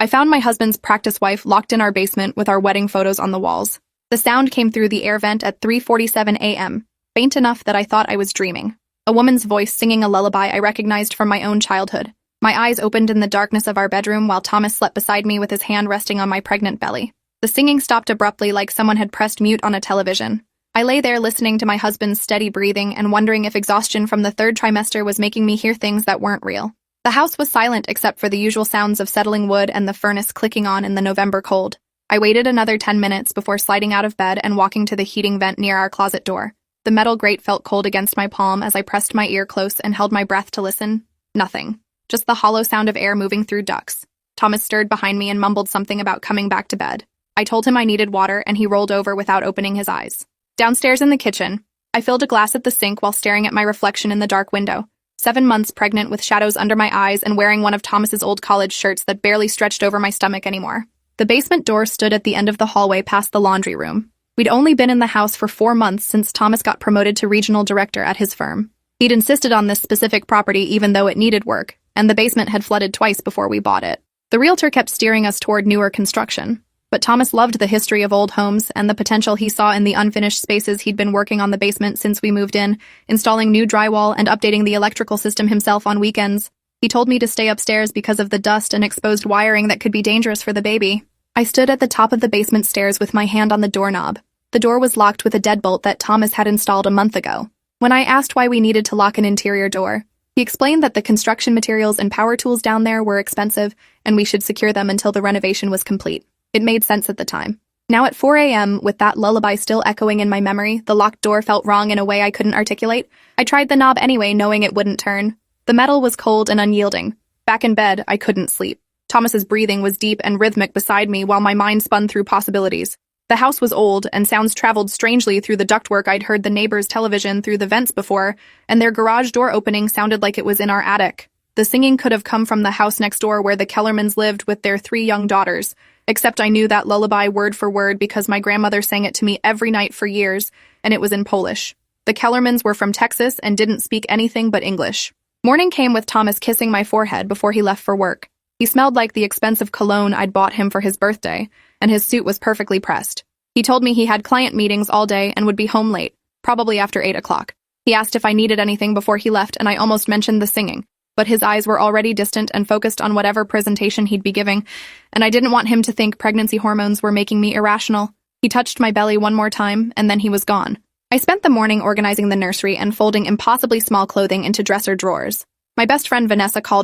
I found my husband's practice wife locked in our basement with our wedding photos on the walls. The sound came through the air vent at 3:47 a.m., faint enough that I thought I was dreaming. A woman's voice singing a lullaby I recognized from my own childhood. My eyes opened in the darkness of our bedroom while Thomas slept beside me with his hand resting on my pregnant belly. The singing stopped abruptly like someone had pressed mute on a television. I lay there listening to my husband's steady breathing and wondering if exhaustion from the third trimester was making me hear things that weren't real. The house was silent except for the usual sounds of settling wood and the furnace clicking on in the November cold. I waited another 10 minutes before sliding out of bed and walking to the heating vent near our closet door. The metal grate felt cold against my palm as I pressed my ear close and held my breath to listen. Nothing. Just the hollow sound of air moving through ducts. Thomas stirred behind me and mumbled something about coming back to bed. I told him I needed water and he rolled over without opening his eyes. Downstairs in the kitchen, I filled a glass at the sink while staring at my reflection in the dark window. 7 months pregnant with shadows under my eyes and wearing one of Thomas's old college shirts that barely stretched over my stomach anymore. The basement door stood at the end of the hallway past the laundry room. We'd only been in the house for 4 months since Thomas got promoted to regional director at his firm. He'd insisted on this specific property even though it needed work, and the basement had flooded twice before we bought it. The realtor kept steering us toward newer construction. But Thomas loved the history of old homes and the potential he saw in the unfinished spaces he'd been working on the basement since we moved in, installing new drywall and updating the electrical system himself on weekends. He told me to stay upstairs because of the dust and exposed wiring that could be dangerous for the baby. I stood at the top of the basement stairs with my hand on the doorknob. The door was locked with a deadbolt that Thomas had installed a month ago. When I asked why we needed to lock an interior door, he explained that the construction materials and power tools down there were expensive and we should secure them until the renovation was complete. It made sense at the time. Now at 4 a.m., with that lullaby still echoing in my memory, the locked door felt wrong in a way I couldn't articulate. I tried the knob anyway, knowing it wouldn't turn. The metal was cold and unyielding. Back in bed, I couldn't sleep. Thomas's breathing was deep and rhythmic beside me while my mind spun through possibilities. The house was old, and sounds traveled strangely through the ductwork. I'd heard the neighbors' television through the vents before, and their garage door opening sounded like it was in our attic. The singing could have come from the house next door where the Kellermans lived with their 3 young daughters. Except I knew that lullaby word for word because my grandmother sang it to me every night for years, and it was in Polish. The Kellermans were from Texas and didn't speak anything but English. Morning came with Thomas kissing my forehead before he left for work. He smelled like the expensive cologne I'd bought him for his birthday, and his suit was perfectly pressed. He told me he had client meetings all day and would be home late, probably after 8 o'clock. He asked if I needed anything before he left, and I almost mentioned the singing. But his eyes were already distant and focused on whatever presentation he'd be giving, and I didn't want him to think pregnancy hormones were making me irrational. He touched my belly one more time, and then he was gone. I spent the morning organizing the nursery and folding impossibly small clothing into dresser drawers. My best friend Vanessa called